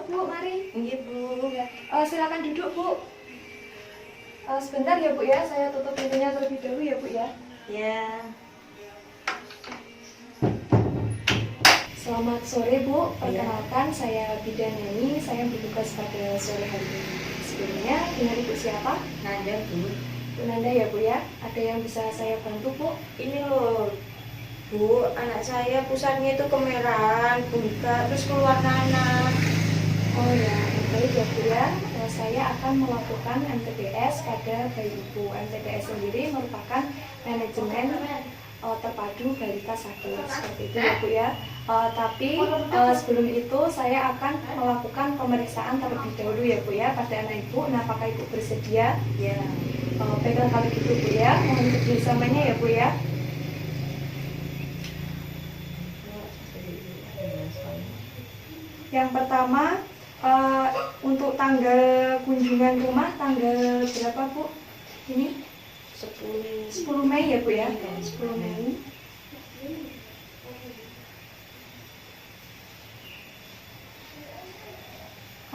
Bu, mari. Iya Bu. Ya. Silakan duduk Bu. Sebentar ya Bu ya, saya tutup pintunya terlebih dahulu ya Bu ya. Ya. Selamat sore Bu, perkenalkan saya Bidan Neni, saya bertugas pada sore hari ini. Sebelumnya dengan Ibu siapa? Nanda Bu. Bu Nanda ya Bu ya, ada yang bisa saya bantu Bu? Ini loh Bu, anak saya pusatnya itu kemerahan, buka, terus keluar nanah. Oh ya, baik ya Bu ya. Saya akan melakukan MTBS pada bayi Ibu. MTBS sendiri merupakan manajemen terpadu balita sakit, seperti itu ya Bu ya. Tapi sebelum itu saya akan melakukan pemeriksaan terlebih dahulu ya Bu ya pada anak Ibu. Nah, apakah Ibu bersedia? Ya. Baiklah kalau gitu Bu ya, mohon kerjasamanya ya Bu ya. Yang pertama, untuk tanggal kunjungan rumah tanggal berapa Bu? Ini 10 Mei ya Bu ya? 10 Mei.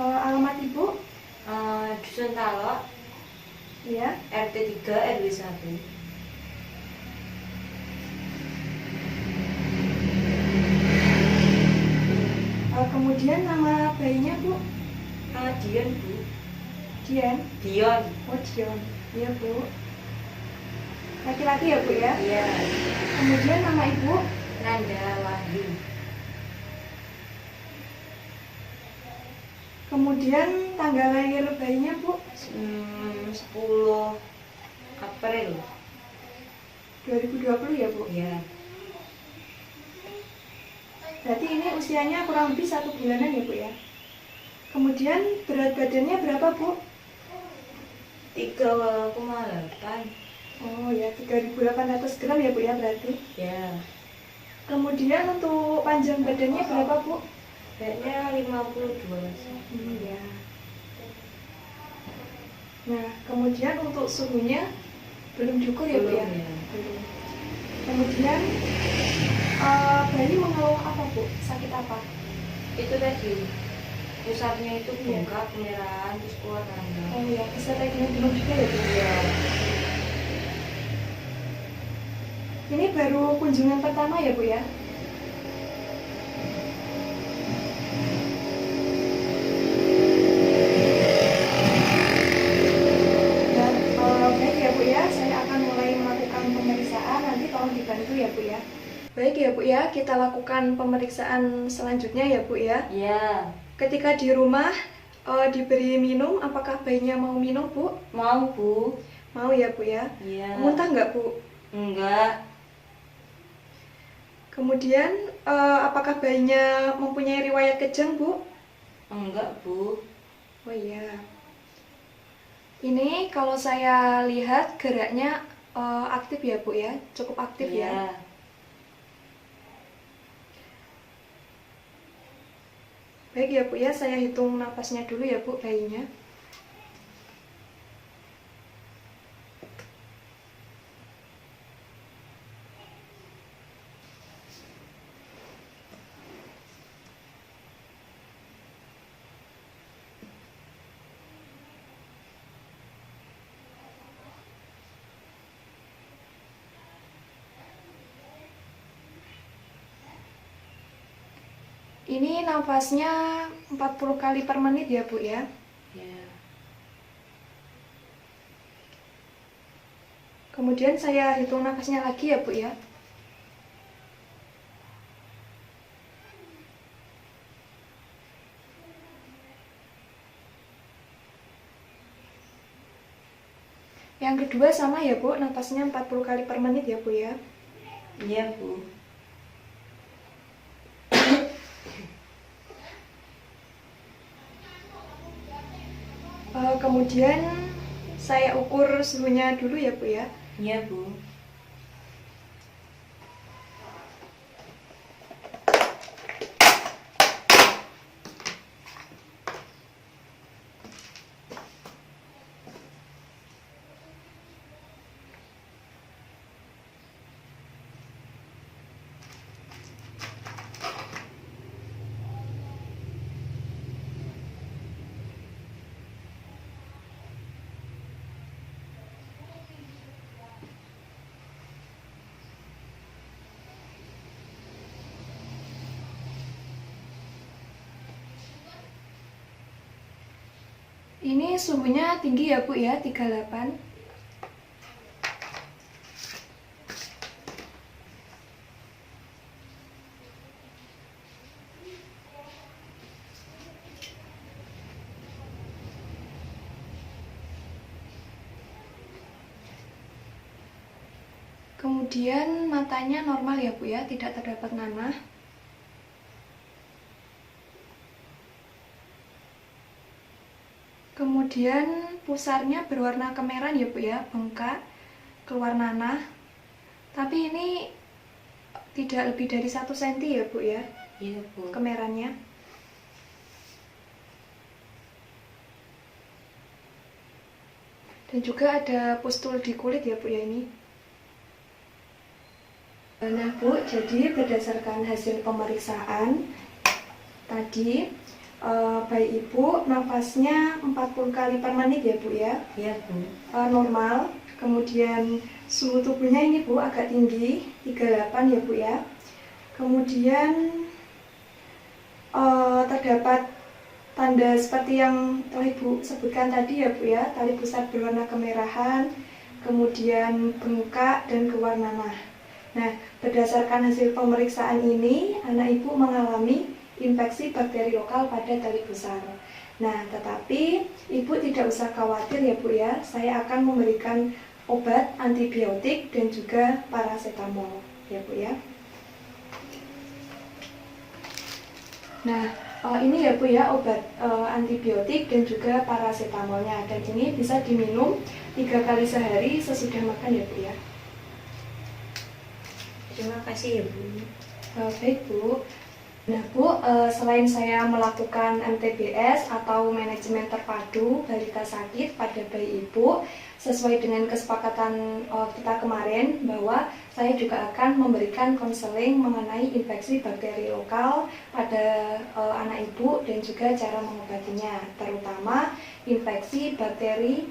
Alamat Ibu? Dusun Talok, Ya. RT 3 RW 1. Kemudian nama bayinya Bu? Dion Bu. Dian? Dion. Oh Dion. Iya Bu. Laki-laki ya Bu ya? Iya. Kemudian nama Ibu? Nanda Wahyu. Kemudian tanggal lahir bayinya Bu? 10 April. 2020 ya Bu? Iya. Berarti ini usianya kurang lebih 1 bulanan ya Bu ya? Kemudian berat badannya berapa Bu? 3,8. Oh ya, 3.800 gram ya Bu ya berarti? Ya. Kemudian untuk panjang badannya berapa Bu? Beratnya 52. Ya. Nah, kemudian untuk suhunya belum cukup ya Bu ya? Belum, ya. Belum. Kemudian bayi mengeluh apa Bu? Sakit apa? Itu tadi pusatnya itu bengkak, kemerahan, terus keluar nanah. Oh ya, bisa lagi belum juga ya Bu? Iya. Ini baru kunjungan pertama ya Bu ya? Dan baik ya Bu ya, saya akan mulai melakukan pemeriksaan, nanti tolong dibantu ya Bu ya. Baik ya Bu ya, kita lakukan pemeriksaan selanjutnya ya Bu ya. Iya. Ketika di rumah diberi minum, apakah bayinya mau minum Bu? Mau Bu? Mau ya Bu ya. Iya. Muntah nggak Bu? Enggak. Kemudian apakah bayinya mempunyai riwayat kejang Bu? Enggak Bu. Oh iya. Ini kalau saya lihat geraknya aktif ya Bu ya, cukup aktif Iya. ya. Baik ya Bu ya, saya hitung nafasnya dulu ya Bu bayinya. Ini nafasnya 40 kali per menit ya Bu ya. Ya. Kemudian saya hitung nafasnya lagi ya Bu ya. Yang kedua sama ya Bu, nafasnya 40 kali per menit ya Bu ya. Iya Bu. Kemudian saya ukur suhunya dulu ya Bu ya. Iya Bu. Ini suhunya tinggi ya Bu ya, 38. Kemudian matanya normal ya Bu ya, tidak terdapat nanah. Kemudian pusarnya berwarna kemerahan ya Bu ya, bengkak, keluar nanah. Tapi ini tidak lebih dari 1 cm ya Bu ya, Iya Bu. kemerahannya. Dan juga ada pustul di kulit ya Bu ya ini. Nah Bu, jadi berdasarkan hasil pemeriksaan tadi bayi Ibu nafasnya 40 kali per menit ya Bu ya. Iya Bu. Normal. Kemudian suhu tubuhnya ini Bu agak tinggi, 38 ya Bu ya. Kemudian terdapat tanda seperti yang telah Ibu sebutkan tadi ya Bu ya, tali pusat berwarna kemerahan, kemudian bengkak dan keluar nanah. Nah, berdasarkan hasil pemeriksaan ini, anak Ibu mengalami infeksi bakteri lokal pada tali pusar. Nah, tetapi Ibu tidak usah khawatir ya Bu ya, saya akan memberikan obat antibiotik dan juga paracetamol ya Bu ya. Nah, ini ya Bu ya obat antibiotik dan juga paracetamolnya, dan ini bisa diminum 3 kali sehari sesudah makan ya Bu ya. Terima kasih ya Bu. Baik Bu. Nah Bu, selain saya melakukan MTBS atau manajemen terpadu balita sakit pada bayi Ibu, sesuai dengan kesepakatan kita kemarin bahwa saya juga akan memberikan konseling mengenai infeksi bakteri lokal pada anak Ibu dan juga cara mengobatinya, terutama infeksi bakteri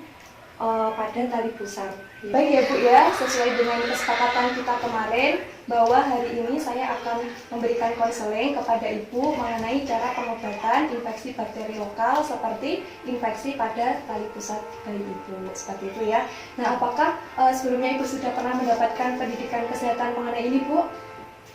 pada tali pusar. Baik ya Bu ya, sesuai dengan kesepakatan kita kemarin bahwa hari ini saya akan memberikan konseling kepada Ibu mengenai cara pengobatan infeksi bakteri lokal seperti infeksi pada tali pusat bayi Ibu, seperti itu ya. Nah, apakah sebelumnya Ibu sudah pernah mendapatkan pendidikan kesehatan mengenai ini Bu?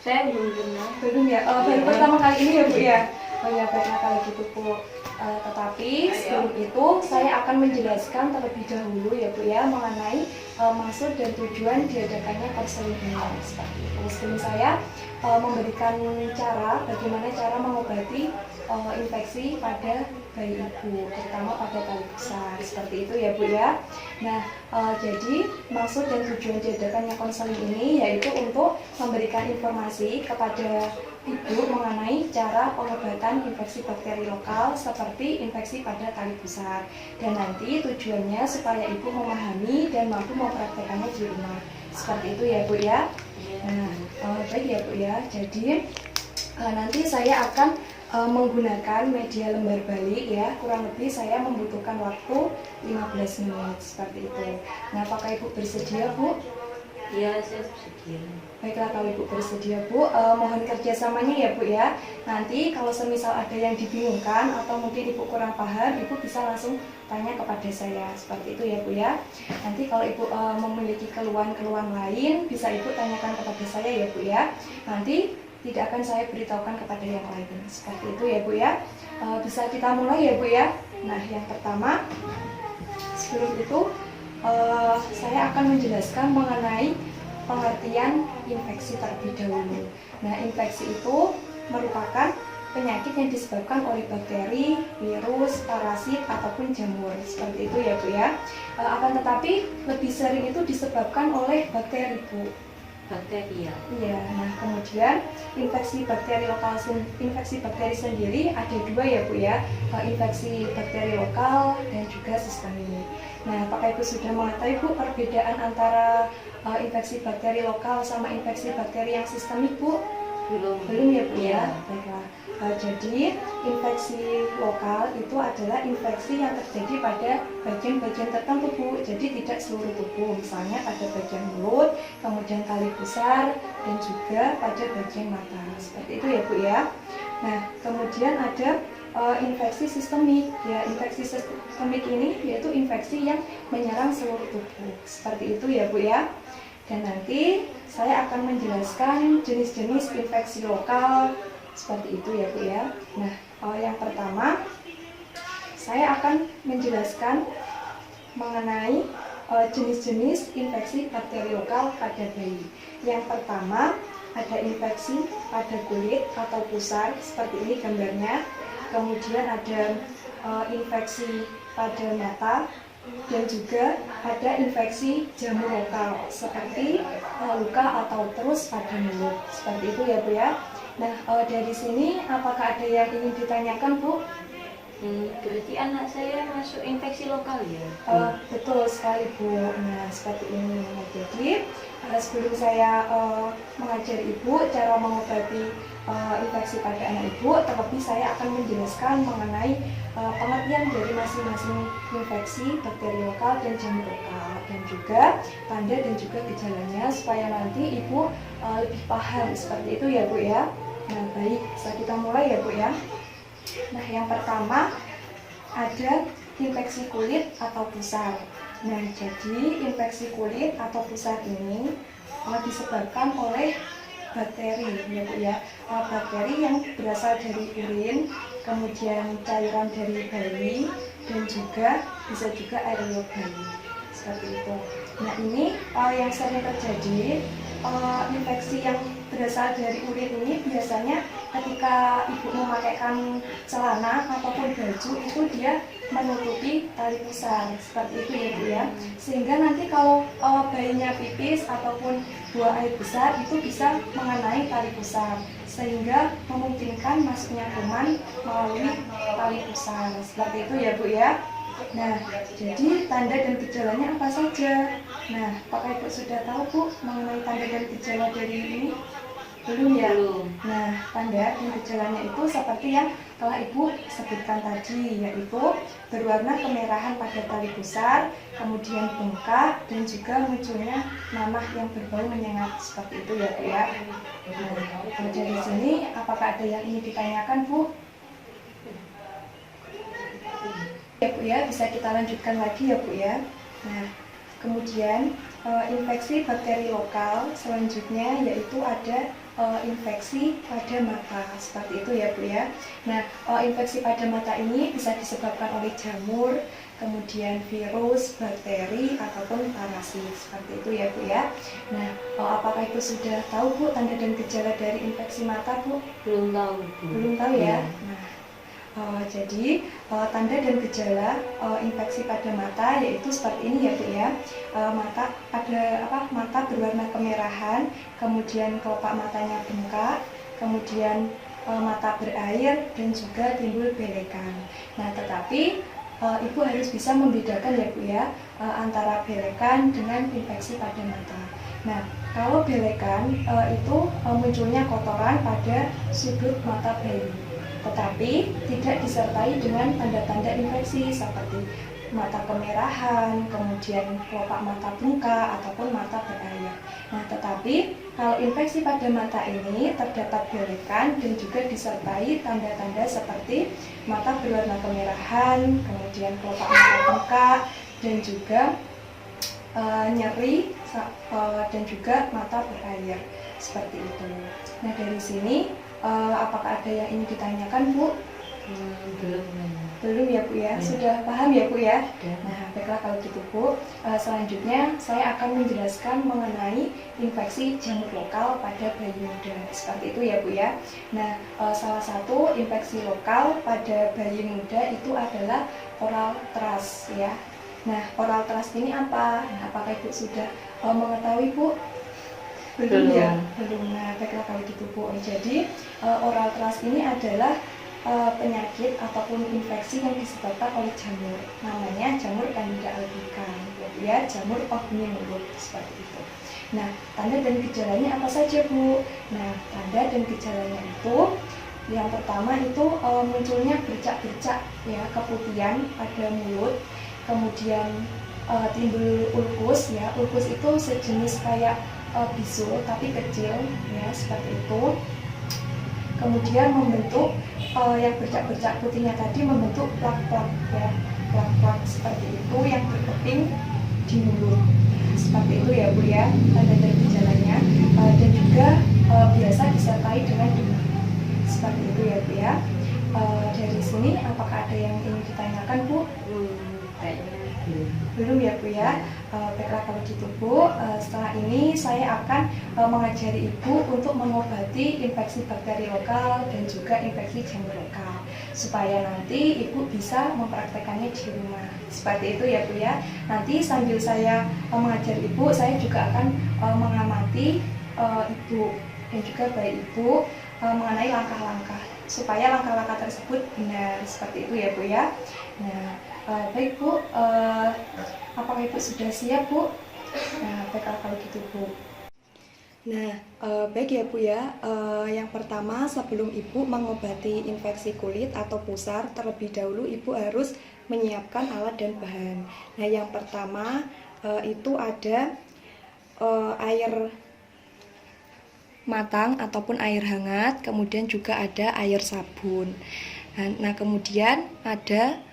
Saya belum pernah. Belum ya, baru pertama kali ini ya Bu ya. Oh ya, baiklah kalau gitu Bu. Tetapi sebelum itu saya akan menjelaskan terlebih dahulu ya Bu ya mengenai maksud dan tujuan diadakannya konseling ini, seperti itu. Sebelum saya memberikan bagaimana cara mengobati infeksi pada bayi Ibu, terutama pada tali pusar, seperti itu ya Bu ya. Nah, jadi maksud dan tujuan diadakannya konseling ini yaitu untuk memberikan informasi kepada Ibu mengenai cara pengobatan infeksi bakteri lokal seperti infeksi pada tali pusar, dan nanti tujuannya supaya Ibu memahami dan mampu mempraktekannya di rumah, seperti itu ya Bu ya. Nah, baik ya Bu ya. Jadi nanti saya akan menggunakan media lembar balik ya, kurang lebih saya membutuhkan waktu 15 menit seperti itu. Nah, apakah Ibu bersedia Bu? Iya, saya bersedia. Baiklah kalau Ibu bersedia Bu, mohon kerjasamanya ya Bu ya. Nanti kalau semisal ada yang dibingungkan atau mungkin Ibu kurang paham, Ibu bisa langsung tanya kepada saya, seperti itu ya Bu ya. Nanti kalau Ibu memiliki keluhan-keluhan lain, bisa Ibu tanyakan kepada saya ya Bu ya. Nanti tidak akan saya beritahukan kepada yang lain, seperti itu ya Bu ya. Bisa kita mulai ya Bu ya. Nah, yang pertama, sebelum itu saya akan menjelaskan mengenai pengertian infeksi terlebih dahulu. Nah, infeksi itu merupakan penyakit yang disebabkan oleh bakteri, virus, parasit, ataupun jamur, seperti itu ya Bu ya. Akan tetapi lebih sering itu disebabkan oleh bakteri Bu. Bakteri ya. Iya, nah kemudian infeksi bakteri lokal, infeksi bakteri sendiri ada 2 ya Bu ya, infeksi bakteri lokal dan juga sistemik. Nah, apakah Ibu sudah mengetahui Bu perbedaan antara infeksi bakteri lokal sama infeksi bakteri yang sistemik Bu? Belum ya Bu ya. Baiklah. Jadi infeksi lokal itu adalah infeksi yang terjadi pada bagian-bagian tertentu Bu. Jadi tidak seluruh tubuh, misalnya pada bagian mulut, kemudian tali pusar, dan juga pada bagian mata. Seperti itu ya Bu ya. Nah, kemudian ada infeksi sistemik. Ya, infeksi sistemik ini yaitu infeksi yang menyerang seluruh tubuh. Seperti itu ya Bu ya. Dan nanti saya akan menjelaskan jenis-jenis infeksi lokal seperti itu ya Bu ya. Nah, yang pertama saya akan menjelaskan mengenai jenis-jenis infeksi bakteri lokal pada bayi. Yang pertama ada infeksi pada kulit atau pusar seperti ini gambarnya. Kemudian ada infeksi pada mata dan juga ada infeksi jamur lokal seperti luka atau terus pada mulut. Seperti itu ya Bu ya. Nah, dari sini apakah ada yang ingin ditanyakan Bu? Berarti anak saya masuk infeksi lokal ya? Betul sekali Bu. Nah, seperti ini. Nah, jadi sebelum saya mengajari Ibu cara mengobati infeksi pada anak Ibu, terlebih saya akan menjelaskan mengenai pengertian dari masing-masing infeksi bakteri lokal dan jamur lokal, dan juga tanda dan juga gejalanya supaya nanti Ibu lebih paham seperti itu ya Bu ya. Nah, baik, bisa kita mulai ya Bu ya. Nah, yang pertama ada infeksi kulit atau pusar. Nah, jadi infeksi kulit atau pusar ini disebabkan oleh bakteri ya Bu ya. Bakteri yang berasal dari urin, kemudian cairan dari bayi, dan juga bisa juga air liur bayi. Seperti itu. Nah, ini yang sering terjadi infeksi yang berasal dari urin ini biasanya ketika ibu memakaikan celana ataupun baju itu dia menutupi tali pusar seperti itu ya Bu ya, sehingga nanti kalau bayinya pipis ataupun buang air besar itu bisa mengenai tali pusar sehingga memungkinkan masuknya kuman melalui tali pusar seperti itu ya Bu ya. Nah, jadi tanda dan gejalanya apa saja? Nah, apakah Ibu sudah tahu Bu mengenai tanda dan gejala dari ini? Belum ya? Belum. Nah, tanda dan gejalanya itu seperti yang telah Ibu sebutkan tadi, yaitu berwarna kemerahan pada tali pusar, kemudian bengkak, dan juga munculnya nanah yang berbau menyengat seperti itu ya Bu ya. Nah, dari sini apakah ada yang ingin ditanyakan Bu? Ya Bu ya, bisa kita lanjutkan lagi ya Bu ya. Nah, kemudian infeksi bakteri lokal selanjutnya yaitu ada infeksi pada mata seperti itu ya Bu ya. Nah, infeksi pada mata ini bisa disebabkan oleh jamur, kemudian virus, bakteri ataupun parasit seperti itu ya Bu ya. Nah, apakah Ibu sudah tahu Bu tanda dan gejala dari infeksi mata Bu? Belum tahu Bu. Belum tahu ya. Iya. Nah, jadi tanda dan gejala infeksi pada mata yaitu seperti ini ya Bu ya. Mata ada mata berwarna kemerahan, kemudian kelopak matanya bengkak, kemudian mata berair dan juga timbul belekan. Nah, tetapi Ibu harus bisa membedakan ya Bu ya antara belekan dengan infeksi pada mata. Nah, kalau belekan itu munculnya kotoran pada sudut mata bayi, tetapi tidak disertai dengan tanda-tanda infeksi seperti mata kemerahan, kemudian kelopak mata bengkak ataupun mata berair. Nah, tetapi kalau infeksi pada mata ini terdapat belekan dan juga disertai tanda-tanda seperti mata berwarna kemerahan, kemudian kelopak mata bengkak, dan juga nyeri dan juga mata berair seperti itu. Nah, dari sini apakah ada yang ingin ditanyakan Bu? Belum. Belum ya Bu ya, sudah paham ya Bu ya? Nah, baiklah kalau gitu Bu. Selanjutnya saya akan menjelaskan mengenai infeksi jamur lokal pada bayi muda. Seperti itu ya Bu ya. Nah, salah satu infeksi lokal pada bayi muda itu adalah oral thrush ya. Nah, oral thrush ini apa? Nah, apakah Ibu sudah mengetahui Bu? Belum ya? Belum. Nah, baiklah kalau gitu Bu. Jadi oral thrush ini adalah penyakit ataupun infeksi yang disebabkan oleh jamur, namanya jamur Candida albicans, ya jamur penghuni mulut seperti itu. Nah, tanda dan gejalanya apa saja Bu? Nah, tanda dan gejalanya itu yang pertama itu munculnya bercak-bercak ya, keputihan pada mulut, kemudian timbul ulkus ya. Ulkus itu sejenis kayak bisul tapi kecil ya, seperti itu. Kemudian membentuk yang bercak-bercak putihnya tadi membentuk plak-plak ya, plak-plak seperti itu yang berkeping di mulut. Seperti itu ya Bu ya, tanda-tanda gejalanya. Dan juga biasa disertai dengan demam. Seperti itu ya Bu ya. Dari sini apakah ada yang ingin ditanyakan Bu? Kayaknya Belum ya Bu ya. Baiklah kalau gitu Bu, setelah ini saya akan mengajari Ibu untuk mengobati infeksi bakteri lokal dan juga infeksi jamur lokal, supaya nanti Ibu bisa mempraktekannya di rumah. Seperti itu ya Bu ya. Nanti sambil saya mengajar Ibu, saya juga akan mengamati Ibu dan juga bayi Ibu mengenai langkah-langkah, supaya langkah-langkah tersebut benar. Seperti itu ya Bu ya. Nah, baik Bu, apakah Ibu sudah siap Bu? Nah, baiklah kalau gitu Bu. Nah, baik ya Bu ya. Yang pertama, sebelum Ibu mengobati infeksi kulit atau pusar, terlebih dahulu Ibu harus menyiapkan alat dan bahan. Nah, yang pertama itu ada air matang ataupun air hangat, kemudian juga ada air sabun. Nah, kemudian ada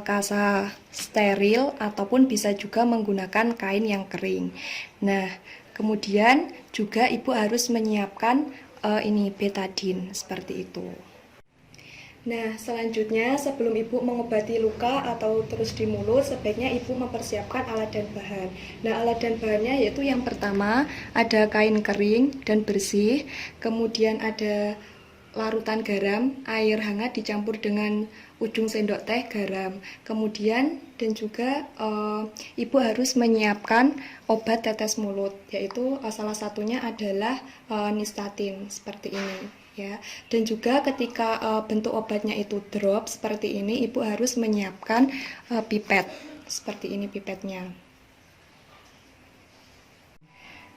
kasa steril ataupun bisa juga menggunakan kain yang kering. Nah, kemudian juga Ibu harus menyiapkan ini betadine seperti itu. Nah, selanjutnya sebelum Ibu mengobati luka atau terus di mulut, sebaiknya Ibu mempersiapkan alat dan bahan. Nah, alat dan bahannya yaitu yang pertama ada kain kering dan bersih, kemudian ada larutan garam, air hangat dicampur dengan ujung sendok teh garam. Kemudian dan juga Ibu harus menyiapkan obat tetes mulut, yaitu salah satunya adalah Nystatin seperti ini ya. Dan juga ketika bentuk obatnya itu drop seperti ini, Ibu harus menyiapkan pipet seperti ini pipetnya.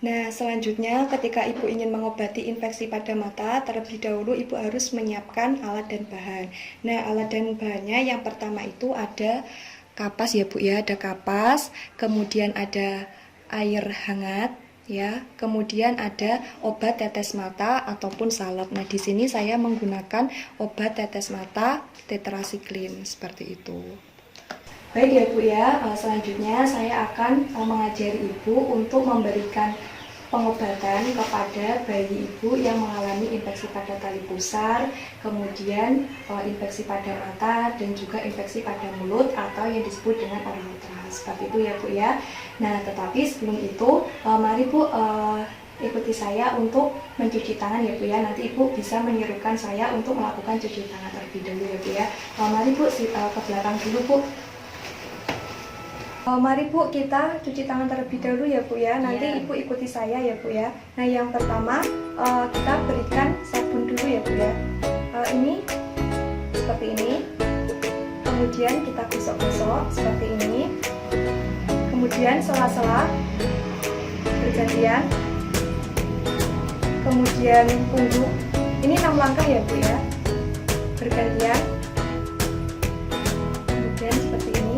Nah, selanjutnya ketika Ibu ingin mengobati infeksi pada mata, terlebih dahulu Ibu harus menyiapkan alat dan bahan. Nah, alat dan bahannya yang pertama itu ada kapas ya Bu ya, ada kapas, kemudian ada air hangat ya, kemudian ada obat tetes mata ataupun salep. Nah, di sini saya menggunakan obat tetes mata tetrasiklin seperti itu. Baik ya Bu ya, selanjutnya saya akan mengajari Ibu untuk memberikan pengobatan kepada bayi Ibu yang mengalami infeksi pada tali pusar, kemudian infeksi pada mata, dan juga infeksi pada mulut atau yang disebut dengan oral-oral. Seperti itu ya Bu ya. Nah, tetapi sebelum itu, mari Bu ikuti saya untuk mencuci tangan ya Bu ya. Nanti Ibu bisa menyerukan saya untuk melakukan cuci tangan terlebih dahulu ya Bu ya. Mari Bu ke belakang dulu Bu. Mari Bu, kita cuci tangan terlebih dahulu ya Bu ya. Nanti Ibu ikuti saya ya Bu ya. Nah, yang pertama kita berikan sabun dulu ya Bu ya. Ini seperti ini. Kemudian kita gosok-gosok seperti ini. Kemudian sela-sela bergantian. Kemudian pungguk. Ini 6 langkah ya Bu ya. Bergantian. Kemudian seperti ini.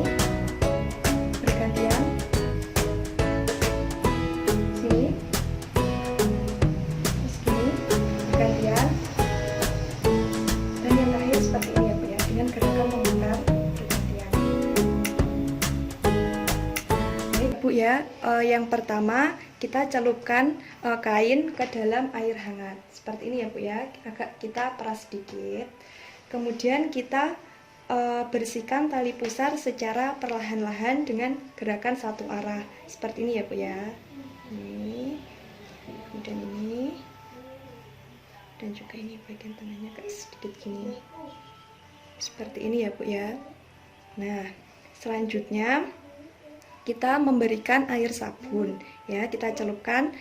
Ya, yang pertama kita celupkan kain ke dalam air hangat seperti ini ya Bu ya, agak kita peras sedikit. Kemudian kita bersihkan tali pusar secara perlahan-lahan dengan gerakan satu arah seperti ini ya Bu ya. Ini, kemudian ini, dan juga ini bagian tengahnya agak sedikit gini, seperti ini ya Bu ya. Nah, selanjutnya kita memberikan air sabun ya, kita celupkan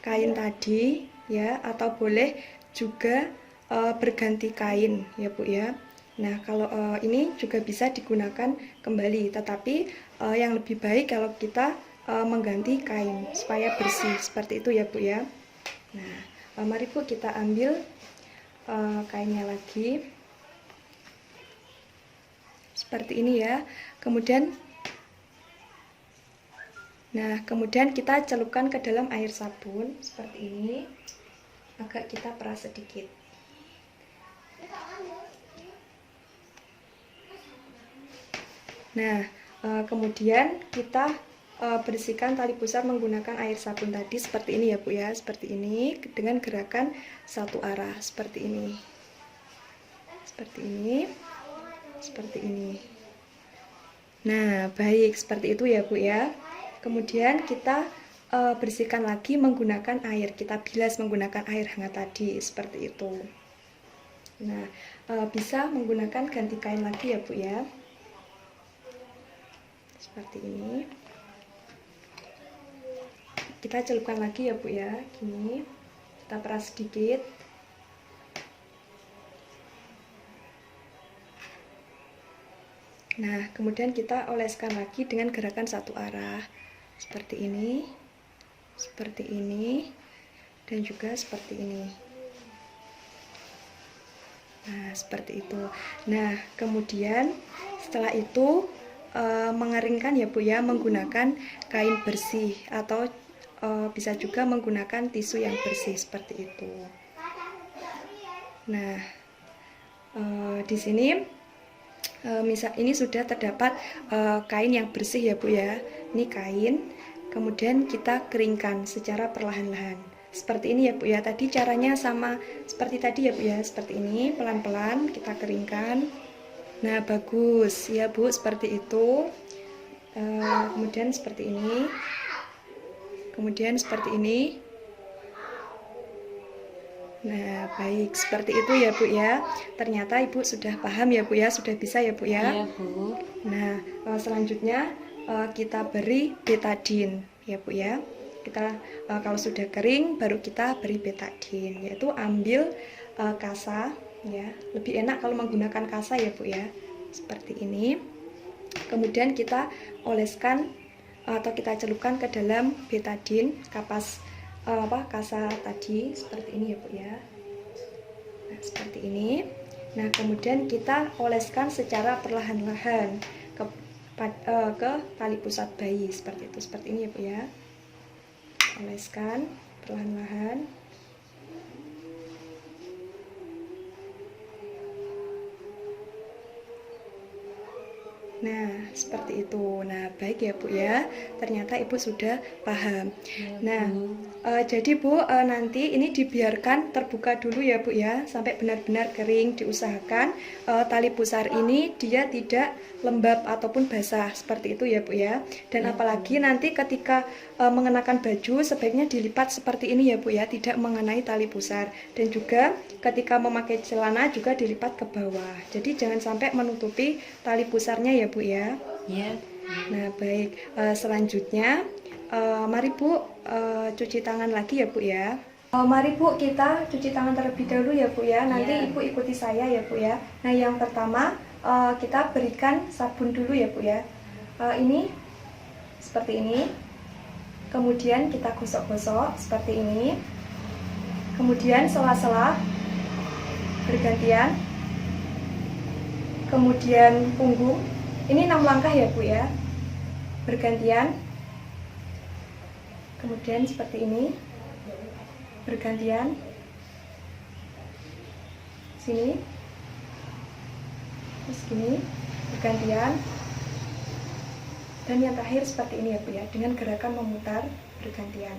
kain tadi ya, atau boleh juga berganti kain ya Bu ya. Nah, kalau ini juga bisa digunakan kembali, tetapi yang lebih baik kalau kita mengganti kain supaya bersih seperti itu ya Bu ya. Nah, mari Bu kita ambil kainnya lagi seperti ini ya. Kemudian kita celupkan ke dalam air sabun seperti ini, agak kita peras sedikit. Nah, kemudian kita bersihkan tali pusar menggunakan air sabun tadi seperti ini ya Bu ya, seperti ini dengan gerakan satu arah seperti ini. Seperti ini. Seperti ini. Nah, baik, seperti itu ya Bu ya. Kemudian kita bersihkan lagi menggunakan air. Kita bilas menggunakan air hangat tadi seperti itu. Nah, bisa menggunakan ganti kain lagi ya Bu ya. Seperti ini. Kita celupkan lagi ya Bu ya, gini. Kita peras sedikit. Nah, kemudian kita oleskan lagi dengan gerakan satu arah. Seperti ini. Seperti ini. Dan juga seperti ini. Nah, seperti itu. Nah, kemudian setelah itu mengeringkan ya Bu ya, menggunakan kain bersih atau bisa juga menggunakan tisu yang bersih seperti itu. Nah, di sini misal ini sudah terdapat kain yang bersih ya Bu ya. Ini kain, kemudian kita keringkan secara perlahan-lahan. Seperti ini ya Bu ya. Tadi caranya sama seperti tadi ya Bu ya. Seperti ini, pelan-pelan kita keringkan. Nah, bagus ya Bu, seperti itu. Kemudian seperti ini. Kemudian seperti ini. Nah, baik, seperti itu ya Bu ya. Ternyata Ibu sudah paham ya Bu ya, sudah bisa ya Bu ya. Iya Bu. Nah, selanjutnya kita beri betadine ya Bu ya. Kita kalau sudah kering baru kita beri betadine, yaitu ambil kasa ya. Lebih enak kalau menggunakan kasa ya Bu ya. Seperti ini. Kemudian kita oleskan atau kita celupkan ke dalam betadine kapas kasa tadi seperti ini ya Bu ya. Nah, seperti ini. Nah, kemudian kita oleskan secara perlahan-lahan ke tali pusat bayi seperti itu. Seperti ini ya Bu ya. Oleskan perlahan-lahan. Nah, seperti itu. Nah, baik ya Bu ya. Ternyata Ibu sudah paham. Nah, jadi Bu, nanti ini dibiarkan terbuka dulu ya Bu ya, sampai benar-benar kering. Diusahakan tali pusar ini dia tidak lembab ataupun basah seperti itu ya Bu ya. Dan apalagi nanti ketika mengenakan baju sebaiknya dilipat seperti ini ya Bu ya, tidak mengenai tali pusar. Dan juga ketika memakai celana juga dilipat ke bawah. Jadi jangan sampai menutupi tali pusarnya ya Bu ya. Iya. Nah, baik. Selanjutnya mari Bu cuci tangan lagi ya Bu ya. Mari Bu kita cuci tangan terlebih dahulu ya Bu ya. Nanti Ibu ikuti saya ya Bu ya. Nah, yang pertama kita berikan sabun dulu ya Bu ya. Ini seperti ini. Kemudian kita gosok-gosok seperti ini. Kemudian sela-sela bergantian. Kemudian punggung. Ini 6 langkah ya Bu ya. Bergantian. Kemudian seperti ini. Bergantian. Sini. Terus gini. Bergantian. Dan yang terakhir seperti ini ya Bu ya, dengan gerakan memutar bergantian.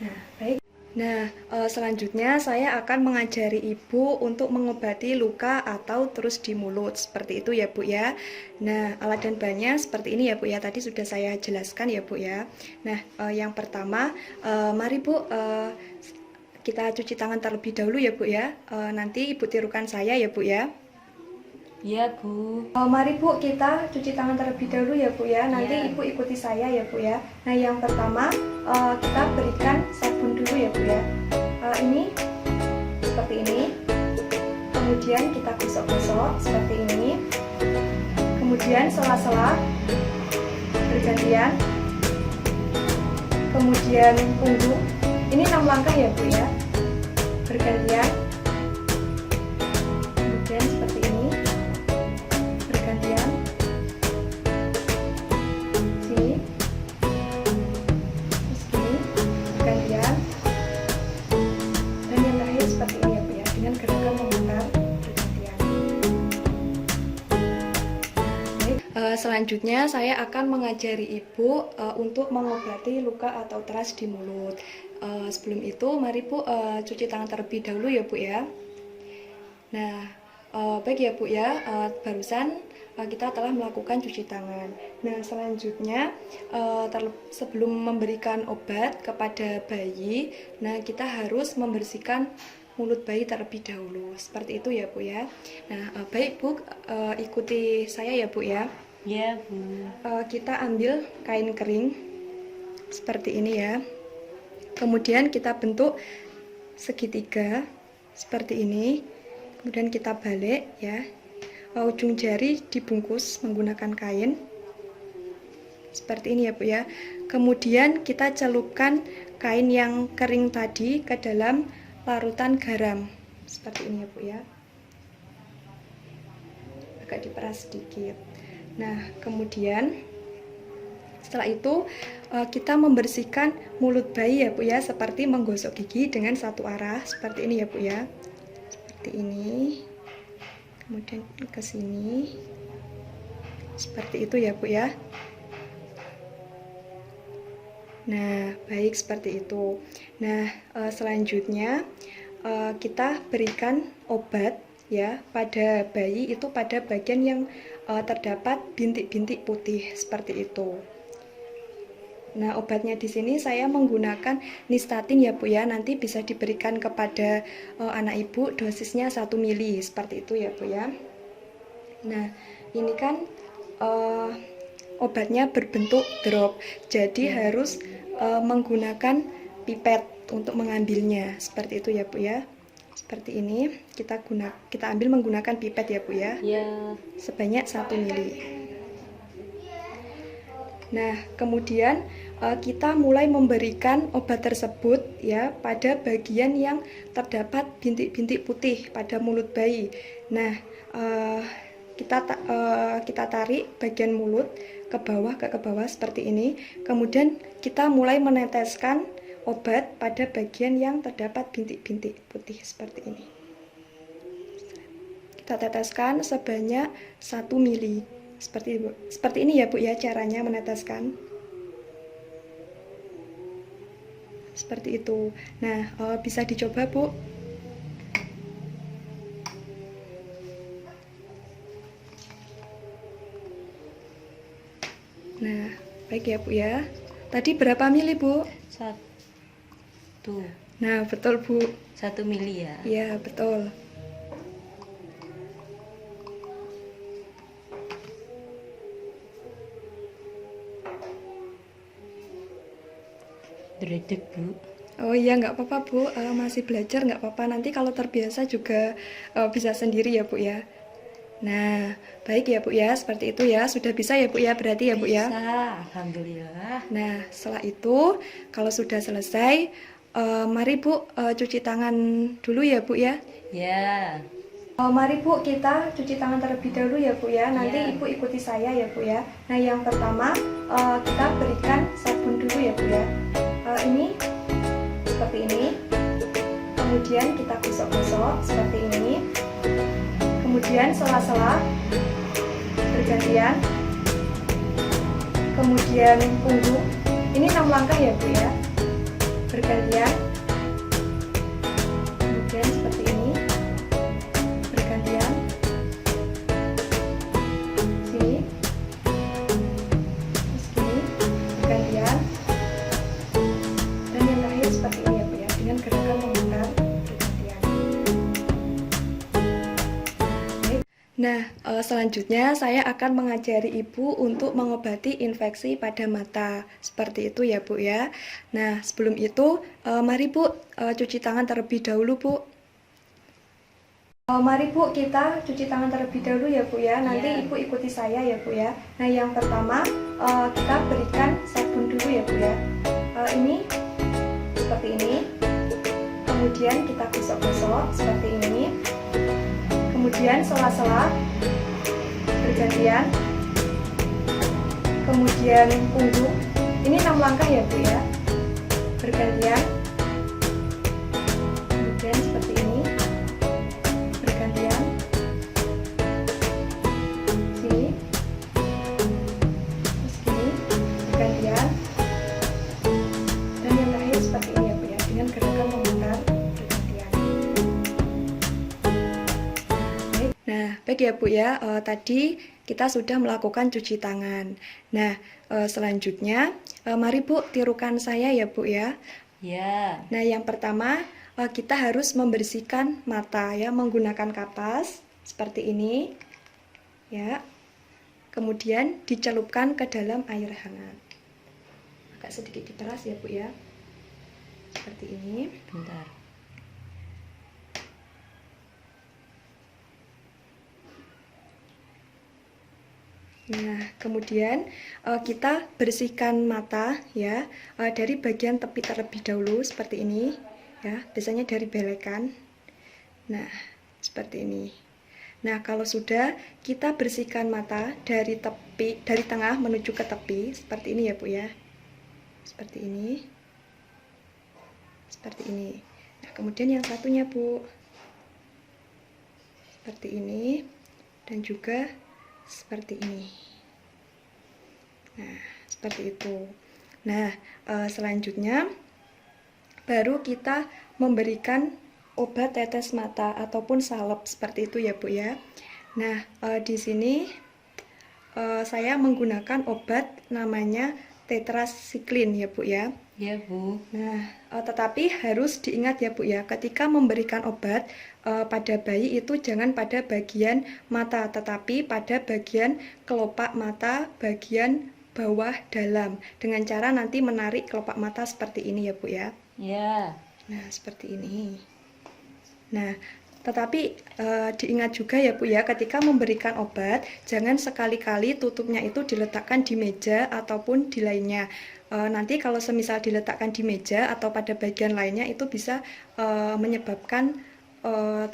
Nah, baik. Nah, selanjutnya saya akan mengajari Ibu untuk mengobati luka atau terus di mulut. Seperti itu ya Bu ya. Nah, alat dan bahannya seperti ini ya Bu ya. Tadi sudah saya jelaskan ya Bu ya. Nah, yang pertama, mari Bu kita cuci tangan terlebih dahulu ya Bu ya. Nanti Ibu tirukan saya ya Bu ya. Iya Bu. Mari Bu kita cuci tangan terlebih dahulu ya Bu ya. Nanti Ibu ikuti saya ya Bu ya. Nah, yang pertama kita berikan sabun dulu ya Bu ya. Ini seperti ini. Kemudian kita gosok-gosok seperti ini. Kemudian sela-sela bergantian. Kemudian punggung. Ini 6 langkah ya Bu ya. Bergantian. Kemudian seperti ini. Bergantian. Sini. Terus gini. Bergantian. Dan yang terakhir seperti ini ya Bu ya. selanjutnya saya akan mengajari Ibu untuk mengobati luka atau teras di mulut. Sebelum itu, mari Bu cuci tangan terlebih dahulu ya Bu ya. Nah, baik ya Bu ya, barusan kita telah melakukan cuci tangan. Nah, selanjutnya sebelum memberikan obat kepada bayi, nah kita harus membersihkan mulut bayi terlebih dahulu. Seperti itu ya Bu ya. Nah, baik Bu, ikuti saya ya Bu ya. Ya Bu. Kita ambil kain kering seperti ini ya. Kemudian kita bentuk segitiga seperti ini. Kemudian kita balik ya. Ujung jari dibungkus menggunakan kain seperti ini ya Bu ya. Kemudian kita celupkan kain yang kering tadi ke dalam larutan garam seperti ini ya Bu ya. Agak diperas sedikit. Nah, kemudian setelah itu kita membersihkan mulut bayi ya Bu ya, seperti menggosok gigi dengan satu arah seperti ini ya Bu ya. Seperti ini. Kemudian ke sini. Seperti itu ya Bu ya. Nah, baik seperti itu. Nah, selanjutnya kita berikan obat ya pada bayi itu pada bagian yang terdapat bintik-bintik putih seperti itu. Nah, obatnya di sini saya menggunakan Nystatin ya Bu ya. Nanti bisa diberikan kepada anak Ibu dosisnya 1 mili seperti itu ya Bu ya. Nah, ini kan obatnya berbentuk drop. Jadi harus menggunakan pipet untuk mengambilnya. Seperti itu ya Bu ya. Seperti ini kita ambil menggunakan pipet ya Bu ya. Ya. Sebanyak 1 mili. Nah, kemudian kita mulai memberikan obat tersebut ya pada bagian yang terdapat bintik-bintik putih pada mulut bayi. Nah, kita tarik bagian mulut ke bawah seperti ini. Kemudian kita mulai meneteskan obat pada bagian yang terdapat bintik-bintik putih seperti ini. Kita teteskan sebanyak 1 mili. Seperti ini ya Bu ya caranya meneteskan. Seperti itu. Nah, bisa dicoba Bu. Nah, baik ya Bu ya. Tadi berapa mili Bu? 1. Nah, betul Bu. 1 mili ya. Iya, betul. Dredeg Bu. Oh iya, nggak apa-apa Bu, masih belajar nggak apa-apa. Nanti kalau terbiasa juga bisa sendiri ya Bu ya. Nah, baik ya Bu ya, seperti itu ya. Sudah bisa ya Bu ya, berarti ya Bu ya. Bisa, alhamdulillah. Nah, setelah itu kalau sudah selesai, mari Bu cuci tangan dulu ya Bu ya. Ya. Mari Bu kita cuci tangan terlebih dahulu ya Bu ya. Nanti Ya. Ibu ikuti saya ya Bu ya. Nah, yang pertama kita berikan sabun dulu ya Bu ya. Ini seperti ini. Kemudian kita gosok-gosok seperti ini. Kemudian sela-sela bergantian. Kemudian punggung. Ini 6 langkah ya Bu ya. Bergantian. Kemudian seperti ini. Bergantian. Sini. Terus gini. Bergantian. Dan yang terakhir seperti ini ya Bu ya. Dengan gerakan memutar bergantian. Nah, selanjutnya saya akan mengajari Ibu untuk mengobati infeksi pada mata. Seperti itu ya Bu ya. Nah, sebelum itu mari Bu cuci tangan terlebih dahulu Bu. Mari Bu kita cuci tangan terlebih dahulu ya Bu ya. Nanti Ya. Ibu ikuti saya ya Bu ya. Nah, yang pertama kita berikan sabun dulu ya Bu ya. Ini seperti ini. Kemudian kita gosok-gosok seperti ini. Kemudian sela-sela bergantian. Kemudian punggung. Ini 6 langkah ya Bu ya. Bergantian. Kemudian seperti ini. Bergantian. Sini. seperti ini ya Bu ya, dengan gerakan memutar bergantian. Nah, baik ya Bu ya, tadi kita sudah melakukan cuci tangan. Nah, selanjutnya mari Bu tirukan saya ya Bu ya. Ya. Nah, yang pertama kita harus membersihkan mata ya menggunakan kapas seperti ini ya. Kemudian dicelupkan ke dalam air hangat. Agak sedikit diperas ya Bu ya. Seperti ini. Bentar. Nah, kemudian kita bersihkan mata ya dari bagian tepi terlebih dahulu seperti ini ya, biasanya dari belekan. Nah, seperti ini. Nah, kalau sudah kita bersihkan mata dari tepi, dari tengah menuju ke tepi seperti ini ya Bu ya. Seperti ini. Seperti ini. Nah, kemudian yang satunya Bu. Seperti ini dan juga seperti ini. Nah, seperti itu. Nah, selanjutnya baru kita memberikan obat tetes mata ataupun salep seperti itu ya Bu ya. Nah, di sini saya menggunakan obat namanya tetrasiklin ya Bu ya. Ya Bu. Nah, tetapi harus diingat ya Bu ya, ketika memberikan obat pada bayi itu jangan pada bagian mata, tetapi pada bagian kelopak mata bagian bawah dalam, dengan cara nanti menarik kelopak mata seperti ini ya Bu ya. Ya. Nah, seperti ini. Nah, tetapi diingat juga ya Bu ya, ketika memberikan obat jangan sekali-kali tutupnya itu diletakkan di meja ataupun di lainnya. Nanti kalau semisal diletakkan di meja atau pada bagian lainnya itu bisa menyebabkan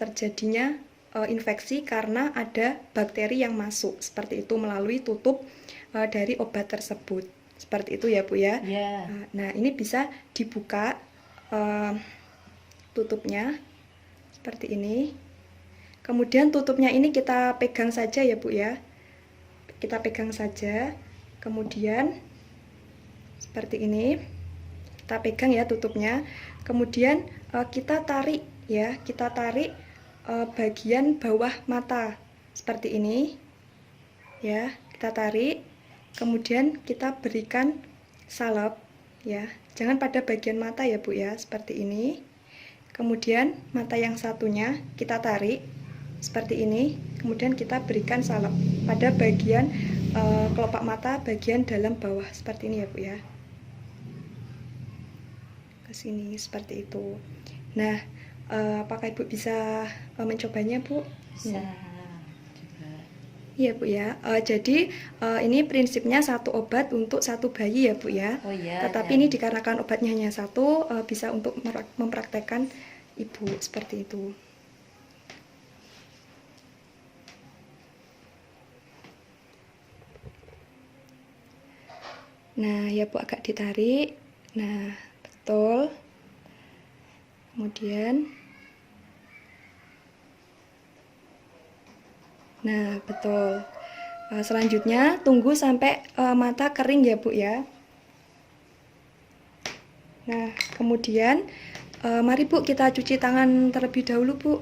terjadinya infeksi karena ada bakteri yang masuk seperti itu melalui tutup dari obat tersebut. Seperti itu ya Bu ya. Ya. Nah, ini bisa dibuka tutupnya seperti ini. Kemudian tutupnya ini kita pegang saja ya Bu ya. Kita pegang saja. Kemudian seperti ini. Kita pegang ya tutupnya. Kemudian kita tarik ya. Kita tarik bagian bawah mata seperti ini. Ya, kita tarik. Kemudian kita berikan salep ya. Jangan pada bagian mata ya Bu ya, seperti ini. Kemudian mata yang satunya kita tarik seperti ini, kemudian kita berikan salep pada bagian kelopak mata bagian dalam bawah seperti ini ya Bu ya. Ke sini seperti itu. Nah, apakah Ibu bisa mencobanya Bu? Bisa. Iya Bu ya. Jadi ini prinsipnya satu obat untuk satu bayi ya Bu ya. Oh ya. Tetapi ini dikarenakan obatnya hanya satu, bisa untuk mempraktekkan Ibu seperti itu. Nah ya Bu, agak ditarik. Nah betul. Kemudian nah, betul. Selanjutnya tunggu sampai mata kering ya Bu ya. Nah, kemudian mari Bu kita cuci tangan terlebih dahulu Bu.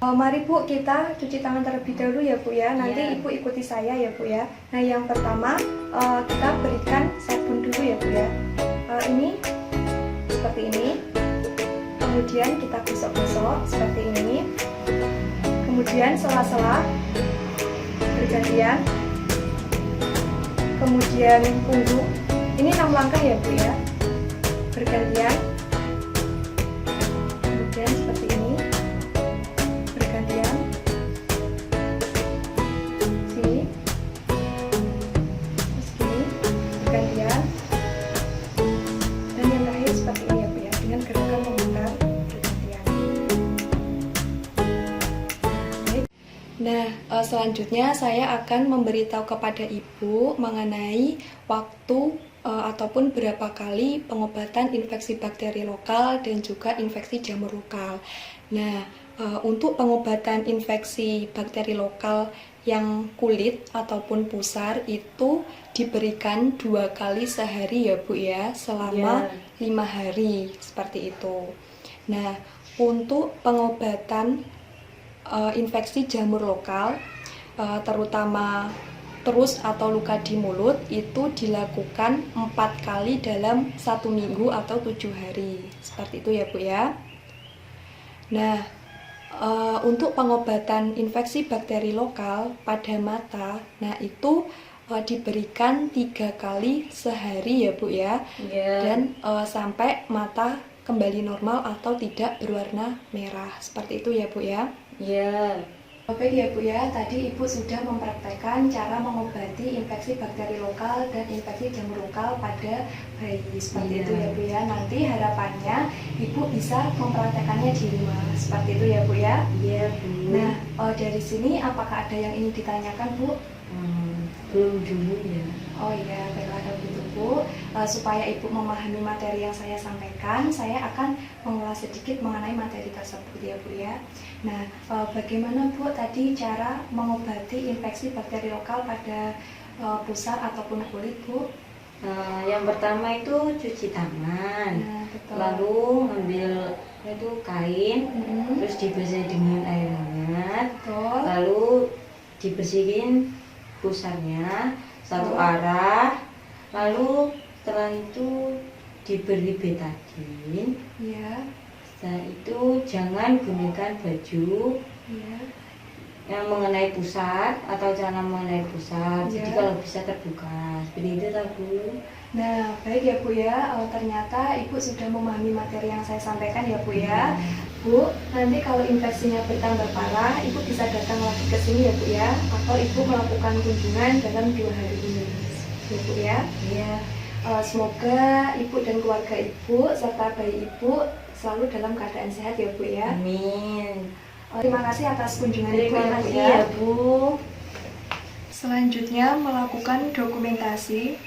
Mari Bu kita cuci tangan terlebih dahulu ya Bu ya. Nanti Ya. Ibu ikuti saya ya Bu ya. Nah, yang pertama kita berikan sabun dulu ya Bu ya. Ini seperti ini. Kemudian kita gosok-gosok seperti ini. Kemudian sela-sela bergantian, kemudian pungguk, ini 6 langkah ya Bu ya, bergantian, kemudian seperti ini, bergantian, sini, terus sini, bergantian, dan yang terakhir seperti ini ya Bu ya, dengan gerakan memutar bergantian. Nah, selanjutnya saya akan memberitahu kepada Ibu mengenai waktu ataupun berapa kali pengobatan infeksi bakteri lokal dan juga infeksi jamur lokal. Nah, untuk pengobatan infeksi bakteri lokal yang kulit ataupun pusar itu diberikan 2 kali sehari ya Bu ya, selama 5 hari seperti itu. Nah, untuk pengobatan infeksi jamur lokal, terutama terus atau luka di mulut, itu dilakukan 4 kali dalam 1 minggu atau 7 hari. Seperti itu ya Bu ya. Nah, untuk pengobatan infeksi bakteri lokal pada mata, nah itu diberikan 3 kali sehari ya Bu ya. Dan sampai mata kembali normal atau tidak berwarna merah. Seperti itu ya Bu ya. Baik ya Bu ya, tadi Ibu sudah mempraktekkan cara mengobati infeksi bakteri lokal dan infeksi jamur lokal pada bayi. Seperti itu ya Bu ya. Nanti harapannya Ibu bisa mempraktekannya di rumah. Seperti itu ya Bu ya. Iya Bu. Nah, dari sini apakah ada yang ingin ditanyakan Bu? Belum dulu ya. Oh iya, baiklah kalau gitu Bu. Supaya Ibu memahami materi yang saya sampaikan, saya akan mengulas sedikit mengenai materi tersebut ya Bu ya. Nah, bagaimana Bu tadi cara mengobati infeksi bakteri lokal pada pusar ataupun kulit Bu? Yang pertama itu cuci tangan. Nah, betul. Lalu ngambil itu kain, terus dibersihin dengan air hangat. Betul. Lalu dibersihin pusarnya satu arah. Lalu setelah itu diberi betadin. Iya. Setelah itu jangan gunakan baju Iya. yang mengenai pusat atau celana mengenai pusat. Jadi Iya. kalau bisa terbuka. Seperti itu tak Bu? Nah, baik ya Bu ya. Ternyata Ibu sudah memahami materi yang saya sampaikan ya Bu ya. Bu, nanti kalau infeksinya bertambah parah, Ibu bisa datang lagi ke sini ya Bu ya. Atau Ibu melakukan kunjungan dalam 2 hari ini ya Bu ya. Iya. Semoga Ibu dan keluarga Ibu serta bayi Ibu selalu dalam keadaan sehat ya Bu ya. Amin. Terima kasih atas kunjungan Ibu Terima ya Bu kasih ya. ya Bu. Selanjutnya melakukan dokumentasi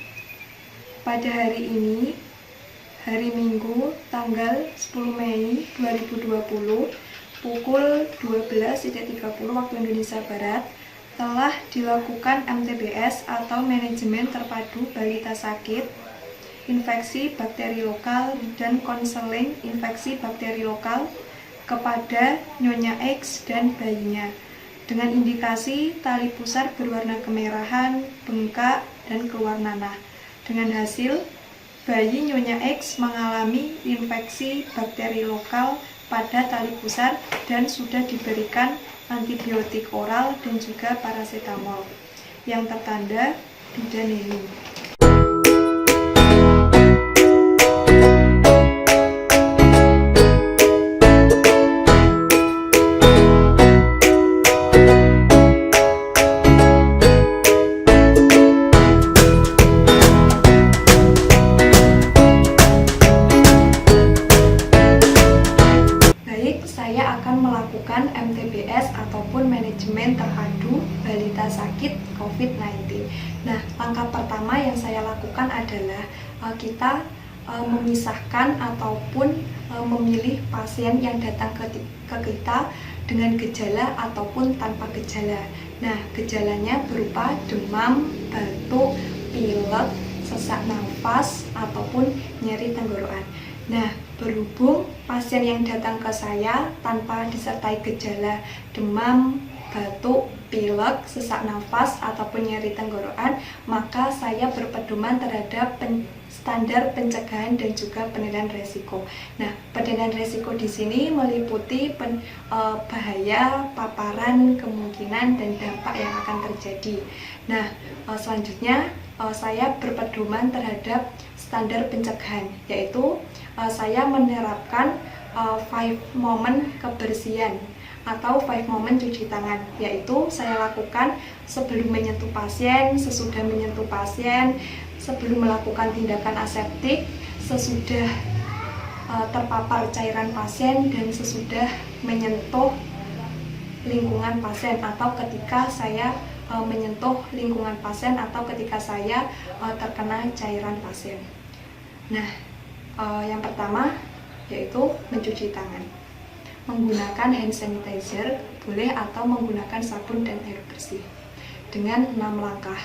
pada hari ini, hari Minggu tanggal 10 Mei 2020 pukul 12.30 waktu Indonesia Barat telah dilakukan MTBS atau Manajemen Terpadu Balita Sakit, Infeksi Bakteri Lokal dan Konseling Infeksi Bakteri Lokal kepada Nyonya X dan bayinya dengan indikasi tali pusar berwarna kemerahan, bengkak, dan keluar nanah. Dengan hasil, bayi Nyonya X mengalami infeksi bakteri lokal pada tali pusar dan sudah diberikan antibiotik oral dan juga paracetamol yang tertanda bidaneni. Saya akan melakukan MTBS ataupun Manajemen Terpadu Balita Sakit COVID-19. Nah, langkah pertama yang saya lakukan adalah kita memisahkan ataupun memilih pasien yang datang ke kita dengan gejala ataupun tanpa gejala. Nah, gejalanya berupa demam, batuk, pilek, sesak nafas, ataupun nyeri tenggorokan. Nah, berhubung pasien yang datang ke saya tanpa disertai gejala demam, batuk, pilek, sesak nafas, ataupun nyeri tenggorokan, maka saya berpedoman terhadap standar pencegahan dan juga penilaian resiko. Nah, penilaian resiko di sini meliputi bahaya, paparan, kemungkinan, dan dampak yang akan terjadi. Nah, selanjutnya saya berpedoman terhadap standar pencegahan, yaitu saya menerapkan 5 momen kebersihan atau 5 momen cuci tangan, yaitu saya lakukan sebelum menyentuh pasien, sesudah menyentuh pasien, sebelum melakukan tindakan aseptik, sesudah terpapar cairan pasien, dan sesudah menyentuh lingkungan pasien atau ketika saya menyentuh lingkungan pasien atau ketika saya terkena cairan pasien. Nah, yang pertama yaitu mencuci tangan, menggunakan hand sanitizer boleh atau menggunakan sabun dan air bersih dengan 6 langkah.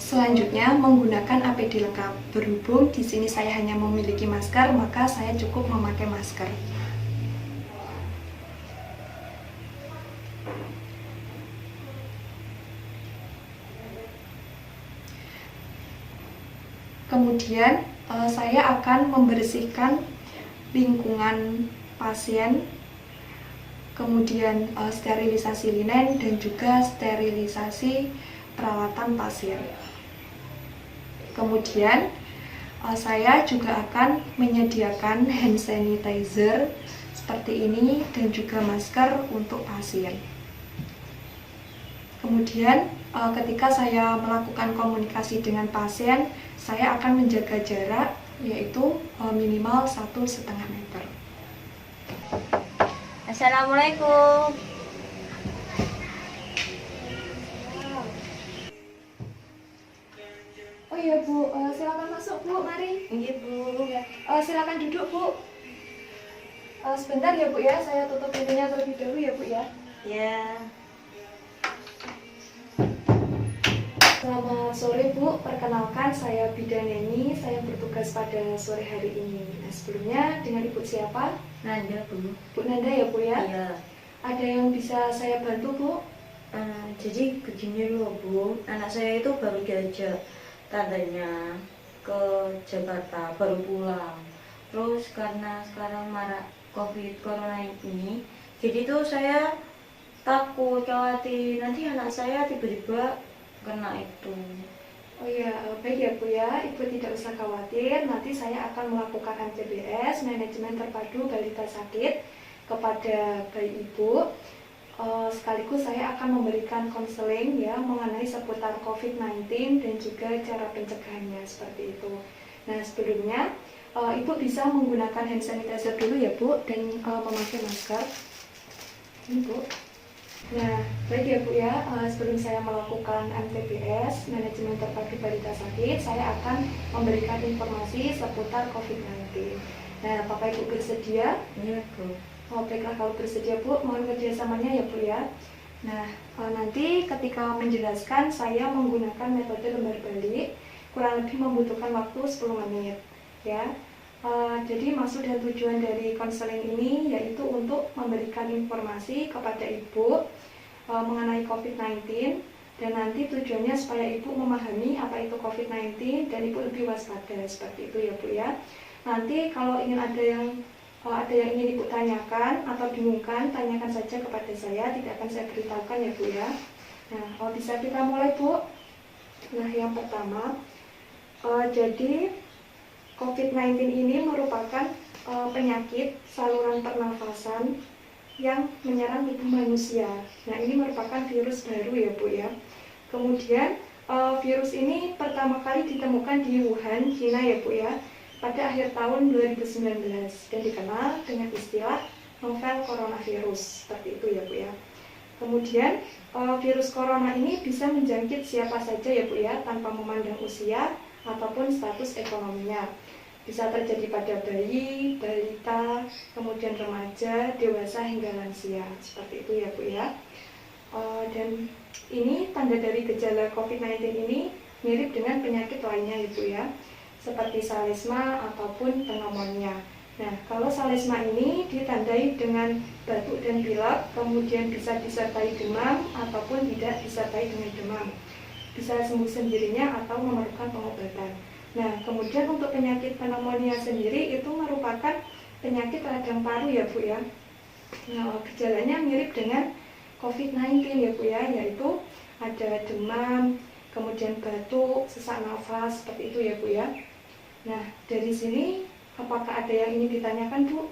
Selanjutnya menggunakan APD lengkap. Berhubung di sini saya hanya memiliki masker, maka saya cukup memakai masker. Kemudian saya akan membersihkan lingkungan pasien, kemudian sterilisasi linen dan juga sterilisasi peralatan pasien. Kemudian saya juga akan menyediakan hand sanitizer seperti ini dan juga masker untuk pasien. Kemudian ketika saya melakukan komunikasi dengan pasien, saya akan menjaga jarak yaitu minimal 1,5 meter. Assalamualaikum. Oh iya Bu, silakan masuk Bu, mari. Iya Bu. Ya, silakan duduk Bu. Sebentar ya Bu ya, saya tutup pintunya terlebih dahulu ya Bu ya. Ya. Selamat sore Bu, perkenalkan saya Bidan Neni, saya bertugas pada sore hari ini. Nah, sebelumnya dengan Ibu siapa? Nanda Bu. Bu Nanda ya Bu ya? Iya. Ada yang bisa saya bantu Bu? Jadi begini loh Bu, anak saya itu baru diajak tantenya ke Jakarta, baru pulang. Terus karena sekarang marak COVID corona ini, jadi tuh saya takut, khawatir nanti anak saya tiba-tiba kena itu. Oh iya, baik ya Bu ya, Ibu tidak usah khawatir, nanti saya akan melakukan MTBS, Manajemen Terpadu Balita Sakit, kepada bayi Ibu. Sekaligus saya akan memberikan konseling ya mengenai seputar COVID-19 dan juga cara pencegahannya seperti itu. Nah sebelumnya Ibu bisa menggunakan hand sanitizer dulu ya Bu dan memakai masker. Ini Bu. Nah baik ya Bu ya, sebelum saya melakukan MTBS Manajemen Terpadu Balita Sakit, saya akan memberikan informasi seputar COVID-19. Nah Bapak Ibu bersedia? Iya Bu. Oh, baiklah kalau bersedia Bu, mohon kerjasamanya ya Bu ya. Nah, nanti ketika menjelaskan saya menggunakan metode lembar balik, kurang lebih membutuhkan waktu 10 menit ya. Jadi maksud dan tujuan dari konseling ini yaitu untuk memberikan informasi kepada Ibu mengenai COVID-19 dan nanti tujuannya supaya Ibu memahami apa itu COVID-19 dan Ibu lebih waspada seperti itu ya Bu ya. Nanti kalau ingin ada yang ingin Ibu tanyakan atau bingungkan, tanyakan saja kepada saya, tidak akan saya beritahukan ya Bu ya. Nah, bisa kita mulai Bu. Nah, yang pertama, jadi COVID-19 ini merupakan penyakit saluran pernafasan yang menyerang tubuh manusia. Nah, ini merupakan virus baru ya Bu ya. Kemudian virus ini pertama kali ditemukan di Wuhan, China ya Bu ya, pada akhir tahun 2019 dan dikenal dengan istilah novel coronavirus seperti itu ya Bu ya. Kemudian virus corona ini bisa menjangkit siapa saja ya Bu ya, tanpa memandang usia ataupun status ekonominya. Bisa terjadi pada bayi, balita, kemudian remaja, dewasa hingga lansia seperti itu ya Bu ya. Dan ini tanda dari gejala COVID-19 ini mirip dengan penyakit lainnya ya Bu ya, seperti salesma ataupun pneumonia. Nah, kalau salesma ini ditandai dengan batuk dan pilek, kemudian bisa disertai demam ataupun tidak disertai dengan demam. Bisa sembuh sendirinya atau memerlukan pengobatan. Nah, kemudian untuk penyakit pneumonia sendiri itu merupakan penyakit radang paru ya Bu ya. Nah, gejalanya mirip dengan COVID-19 ya Bu ya, yaitu ada demam, kemudian batuk, sesak nafas, seperti itu ya Bu ya. Nah, dari sini apakah ada yang ingin ditanyakan Bu?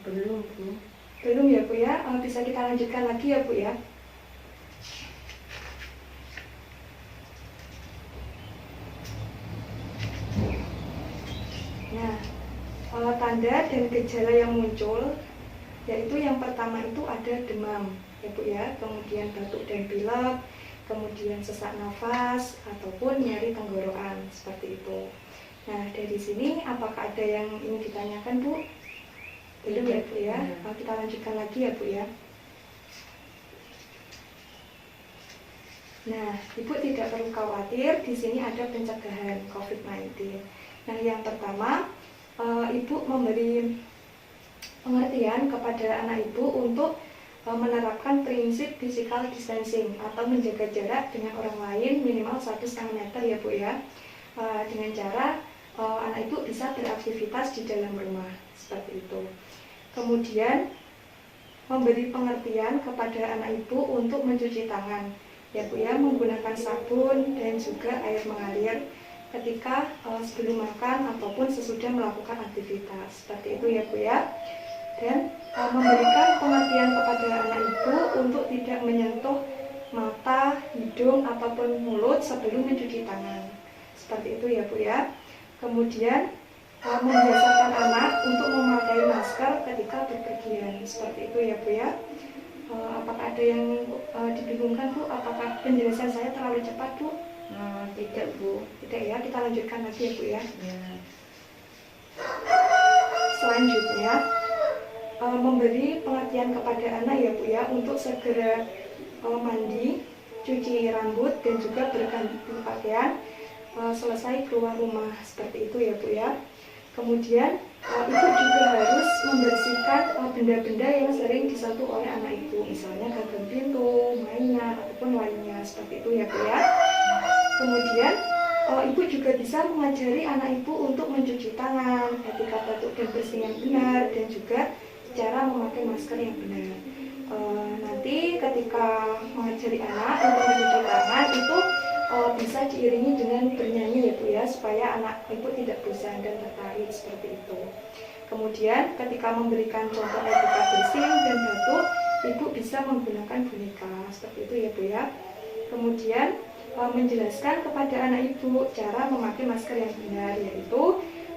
Belum Bu. Belum ya Bu ya, bisa kita lanjutkan lagi ya Bu ya. Nah, tanda dan gejala yang muncul yaitu yang pertama itu ada demam ya Bu ya, kemudian batuk dan pilek, kemudian sesak nafas ataupun nyeri tenggorokan seperti itu. Nah, dari sini apakah ada yang ingin ditanyakan Bu? Belum ya Bu ya? Kita lanjutkan lagi ya Bu ya. Nah, Ibu tidak perlu khawatir, di sini ada pencegahan COVID-19. Nah, yang pertama, Ibu memberi pengertian kepada anak Ibu untuk menerapkan prinsip physical distancing atau menjaga jarak dengan orang lain minimal 1,5 meter ya Bu ya. Dengan cara anak Ibu bisa beraktivitas di dalam rumah seperti itu. Kemudian memberi pengertian kepada anak Ibu untuk mencuci tangan ya Bu ya, menggunakan sabun dan juga air mengalir ketika sebelum makan ataupun sesudah melakukan aktivitas seperti itu ya Bu ya. Dan memberikan pengertian kepada anak Ibu untuk tidak menyentuh mata, hidung ataupun mulut sebelum mencuci tangan seperti itu ya Bu ya. Kemudian membiasakan anak untuk memakai masker ketika berpergian seperti itu ya Bu ya. Apakah ada yang dibingungkan Bu? Apakah penjelasan saya terlalu cepat Bu? Tidak Bu. Tidak ya, kita lanjutkan lagi ya Bu ya. Ya. Selanjutnya memberi pengertian kepada anak ya Bu ya untuk segera mandi, cuci rambut dan juga berganti pakaian selesai keluar rumah seperti itu ya Bu ya. Kemudian Ibu juga harus membersihkan benda-benda yang sering disentuh oleh anak Ibu, misalnya gagang pintu, mainan ataupun lainnya seperti itu ya Bu ya. Kemudian Ibu juga bisa mengajari anak Ibu untuk mencuci tangan, etika batuk dan bersih yang benar, dan juga cara memakai masker yang benar. Nanti ketika mengajari anak untuk mencuci tangan itu bisa diiringi dengan bernyanyi ya Bu ya, supaya anak Ibu tidak bosan dan tertarik seperti itu. Kemudian ketika memberikan contoh etika bersih dan batuk, Ibu bisa menggunakan boneka seperti itu ya Bu ya. Kemudian menjelaskan kepada anak Ibu cara memakai masker yang benar, yaitu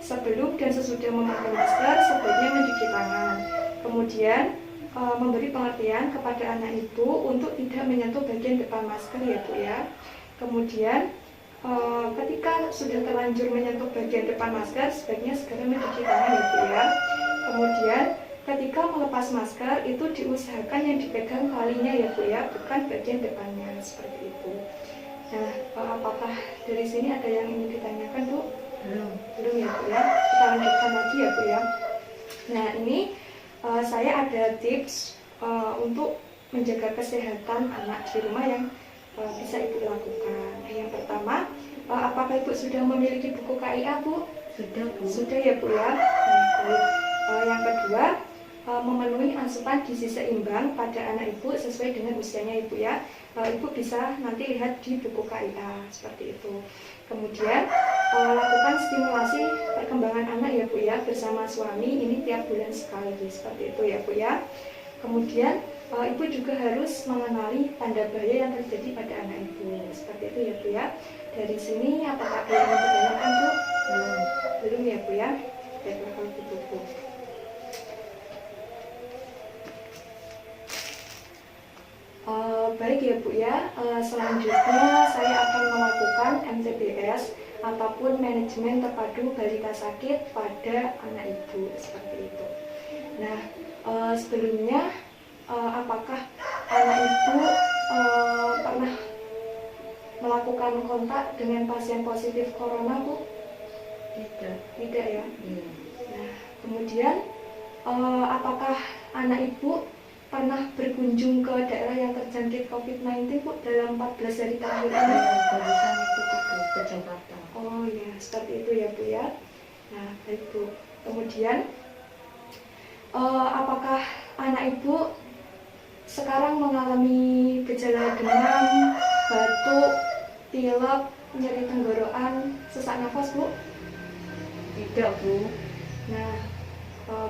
sebelum dan sesudah memakai masker sebaiknya mencuci tangan. Kemudian memberi pengertian kepada anak Ibu untuk tidak menyentuh bagian depan masker ya Bu ya. Kemudian ketika sudah terlanjur menyentuh bagian depan masker sebaiknya segera mencuci tangan ya Bu ya. Kemudian ketika melepas masker itu diusahakan yang dipegang talinya ya Bu ya, bukan bagian depannya seperti itu. Nah, apakah dari sini ada yang ingin ditanyakan Bu? Belum ya Bu ya. Kita lanjutkan lagi ya Bu ya. Nah, ini saya ada tips untuk menjaga kesehatan anak di rumah yang bisa Ibu lakukan. Yang pertama, apakah Ibu sudah memiliki buku KIA Bu? Sudah Bu. Sudah ya Bu ya. Yang kedua, memenuhi asupan gizi seimbang pada anak Ibu sesuai dengan usianya Ibu ya. Ibu bisa nanti lihat di buku KIA seperti itu. Kemudian lakukan stimulasi perkembangan anak ya Bu ya bersama suami, ini tiap bulan sekali seperti itu ya Bu ya. Kemudian Ibu juga harus mengenali tanda bahaya yang terjadi pada anak Ibu seperti itu ya Bu ya. Dari sini apakah ada yang ditanyakan Bu? Belum ya Bu ya. Baiklah kalau gitu Bu. Baik ya Bu ya, selanjutnya saya akan melakukan MTBS ataupun manajemen terpadu balita sakit pada anak Ibu seperti itu. Nah, sebelumnya apakah anak Ibu pernah melakukan kontak dengan pasien positif corona Bu? Tidak ya. Nah, kemudian apakah anak Ibu pernah berkunjung ke daerah yang terjangkit COVID-19 Bu dalam 14 hari terakhir ini? Barusan itu ke Jakarta. Oh ya, seperti itu ya Bu ya. Nah, baik Bu. Kemudian apakah anak Ibu sekarang mengalami gejala demam, batuk, pilek, nyeri tenggorokan, sesak nafas Bu? Tidak Bu. Nah,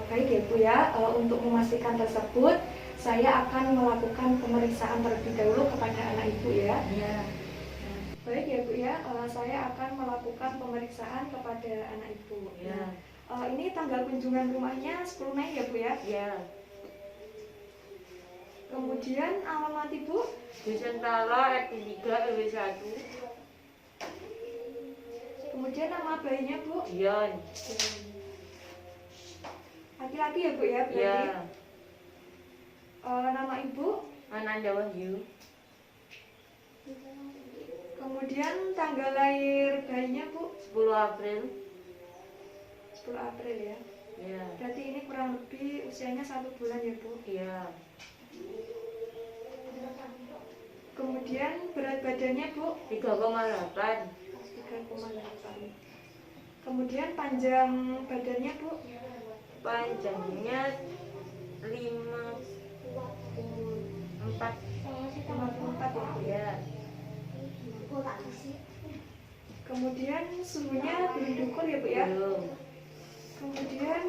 baik ya Bu ya. Untuk memastikan tersebut, saya akan melakukan pemeriksaan terlebih dahulu kepada anak Ibu ya. Iya. Baik ya Bu ya, saya akan melakukan pemeriksaan kepada anak Ibu. Ya. Ini tanggal kunjungan rumahnya 10 Mei ya Bu ya. Ya. Kemudian alamat Ibu? Dusun Tala RT 3 RW 1. Kemudian nama bayinya Bu? Dion. Laki-laki ya Bu ya? Berarti? Ya. Nama Ibu? Ananda Wahyu. Kemudian tanggal lahir bayinya Bu 10 April. 10 April ya. Ya. Berarti ini kurang lebih usianya 1 bulan ya Bu. Iya. Kemudian berat badannya Bu 3,8. 3,8. Kemudian panjang badannya Bu Panjangnya 54. 54 ya Bu. Ya. Kemudian suhunya belum diukur ya Bu ya. Belum. Kemudian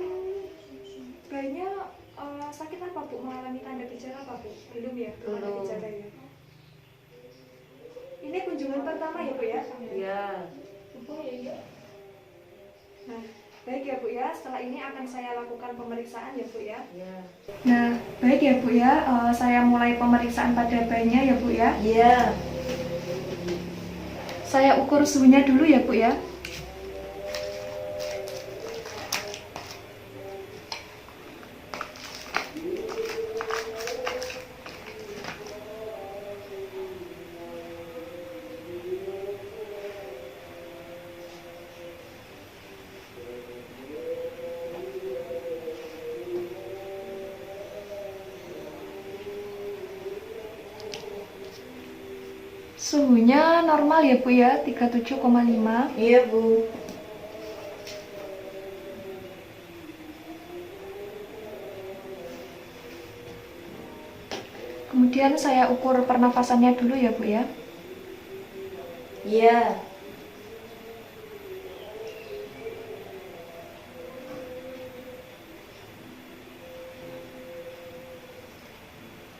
bayinya sakit apa Bu? Mengalami tanda gejala apa Bu? Belum ya? Belum ada Belum. gejala ya. Ini kunjungan pertama ya Bu ya? Ya. Nah, baik ya Bu ya. Setelah ini akan saya lakukan pemeriksaan ya Bu ya. Ya. Nah, baik ya Bu ya. Saya mulai pemeriksaan pada bayinya ya Bu ya. Iya. Saya ukur suhunya dulu ya Bu ya. Suhunya normal ya Bu ya, 37,5. Iya, Bu. Kemudian saya ukur pernafasannya dulu ya Bu ya. Iya.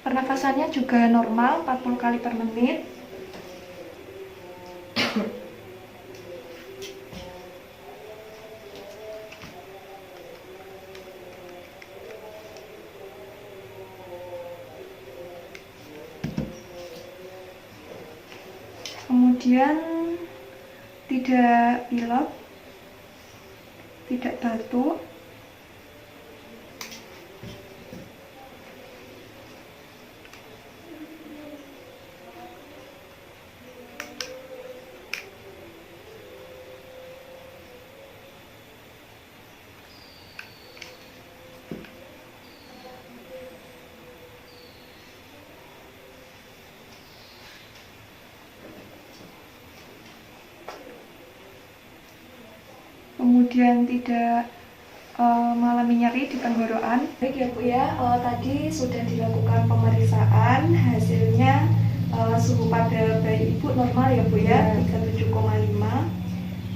Pernafasannya juga normal, 40 kali per menit. Kemudian tidak pilek, tidak batuk. Kemudian tidak mengalami nyeri di tenggorokan. Baik ya Bu ya, tadi sudah dilakukan pemeriksaan, hasilnya suhu pada bayi ibu normal ya Bu ya, 37,5.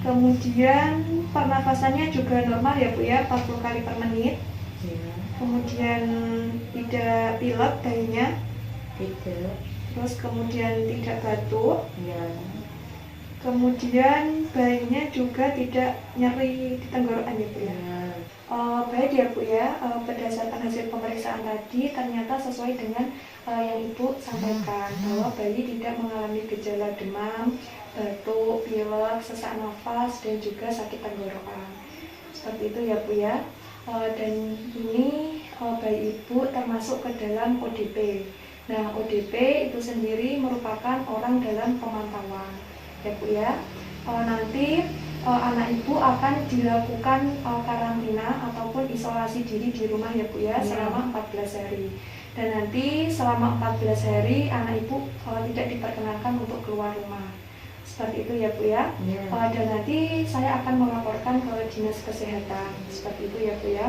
Kemudian pernafasannya juga normal ya Bu ya, 40 kali per menit. Iya. Kemudian tidak pilek bayinya, Tidak. terus kemudian tidak batuk. Iya. Kemudian bayinya juga tidak nyeri di tenggorokan ya Bu ya. Iya. Baik ya Bu ya, berdasarkan hasil pemeriksaan tadi ternyata sesuai dengan yang Ibu sampaikan bahwa bayi tidak mengalami gejala demam, batuk, pilek, sesak nafas, dan juga sakit tenggorokan. Seperti itu ya Bu ya. Dan ini bayi Ibu termasuk ke dalam ODP. Nah, ODP itu sendiri merupakan orang dalam pemantauan ya Bu ya. Nanti anak ibu akan dilakukan karantina ataupun isolasi diri di rumah ya Bu ya selama 14 hari. Dan nanti selama 14 hari anak ibu tidak diperkenankan untuk keluar rumah. Seperti itu ya Bu ya. Dan nanti saya akan melaporkan ke dinas kesehatan. Seperti itu ya Bu ya.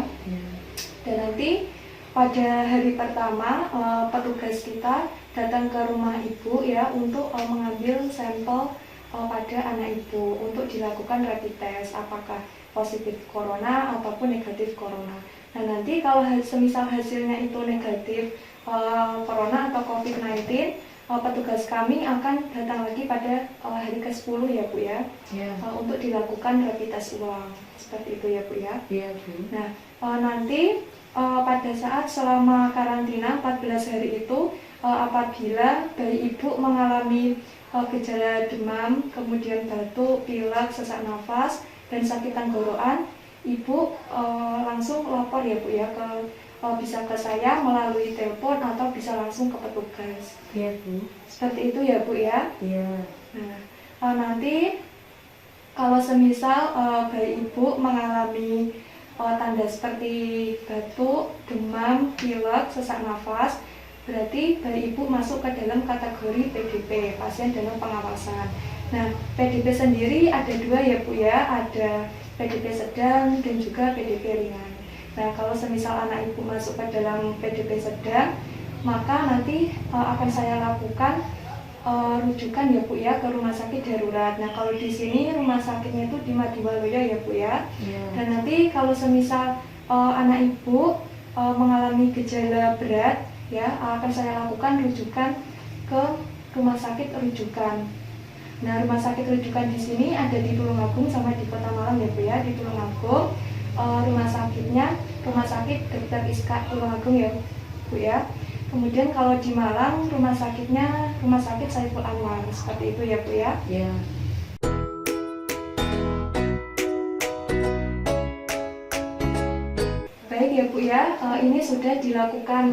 Dan nanti pada hari pertama petugas kita datang ke rumah ibu ya untuk mengambil sampel pada anak ibu untuk dilakukan rapid test apakah positif corona ataupun negatif corona. Nah nanti kalau semisal hasilnya itu negatif corona atau COVID-19, petugas kami akan datang lagi pada hari ke-10 ya Bu ya, untuk dilakukan rapid test ulang. Seperti itu ya Bu ya. Iya, Bu. Nah nanti pada saat selama karantina 14 hari itu apabila bayi ibu mengalami gejala demam, kemudian batuk, pilek, sesak nafas, dan sakit tenggorokan, ibu langsung lapor ya Bu ya ke bisa ke saya melalui telepon atau bisa langsung ke petugas. Iya Bu. Seperti itu ya Bu ya. Iya. Nah, nanti kalau semisal bayi ibu mengalami tanda seperti batuk, demam, pilek, sesak nafas, berarti bayi ibu masuk ke dalam kategori PDP, pasien dalam pengawasan. Nah, PDP sendiri ada dua ya Bu ya, ada PDP sedang dan juga PDP ringan. Nah, kalau semisal anak ibu masuk ke dalam PDP sedang, maka nanti akan saya lakukan rujukan ya Bu ya ke rumah sakit darurat. Nah, kalau di sini rumah sakitnya itu di Madiwaluyo ya Bu ya. Iya. Dan nanti kalau semisal anak ibu mengalami gejala berat ya, akan saya lakukan rujukan ke rumah sakit rujukan. Nah, rumah sakit rujukan di sini ada di Tulungagung sama di Kota Malang ya Bu ya. Di Tulungagung rumah sakitnya Rumah Sakit Dr. Iska Tulungagung ya Bu ya. Kemudian kalau di Malang rumah sakitnya Rumah Sakit Saiful Anwar, seperti itu ya Bu ya. Iya. Baik ya Bu ya, ini sudah dilakukan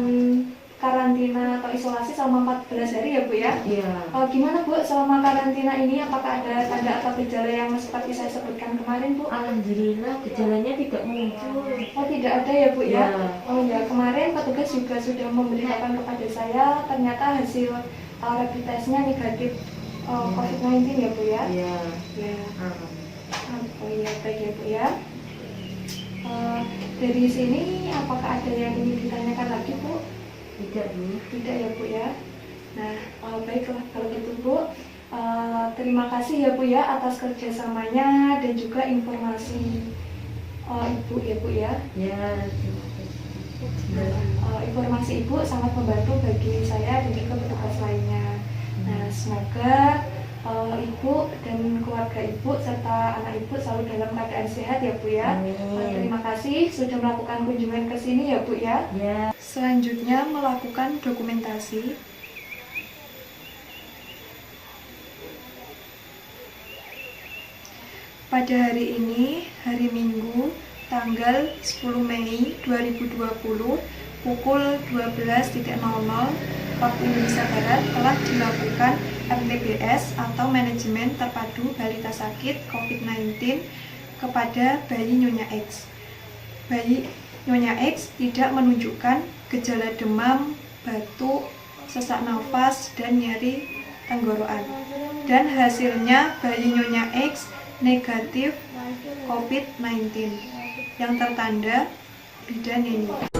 karantina atau isolasi selama 14 hari ya Bu ya. Iya. Gimana Bu selama karantina ini, apakah ada tanda atau gejala yang seperti saya sebutkan kemarin Bu? Alhamdulillah gejalanya tidak muncul. Oh tidak ada ya Bu ya? Iya. Oh ya, kemarin petugas juga sudah memberitakan kepada saya ternyata hasil rapid testnya negatif COVID-19 ya Bu ya? Iya. Ya. Oh iya, baik ya Bu ya. Dari sini apakah ada yang ingin ditanyakan lagi Bu? Tidak Bu. Tidak ya Bu ya. Nah, baiklah kalau gitu Bu. Terima kasih ya Bu ya atas kerjasamanya dan juga informasi Ibu ya Bu ya. Ya. Informasi Ibu sangat membantu bagi saya dan juga petugas lainnya. Nah, semoga Ibu dan keluarga Ibu serta anak Ibu selalu dalam keadaan sehat ya Bu ya. Terima kasih sudah melakukan kunjungan ke sini ya Bu ya. Ya. Selanjutnya melakukan dokumentasi. Pada hari ini, hari Minggu, tanggal 10 Mei 2020, pukul 12.00 waktu Indonesia Barat telah dilakukan MTBS atau Manajemen Terpadu Balita Sakit COVID-19 kepada bayi Nyonya X. Bayi Nyonya X tidak menunjukkan gejala demam, batuk, sesak nafas, dan nyeri tenggorokan. Dan hasilnya bayi Nyonya X negatif COVID-19 yang tertanda bidan ini.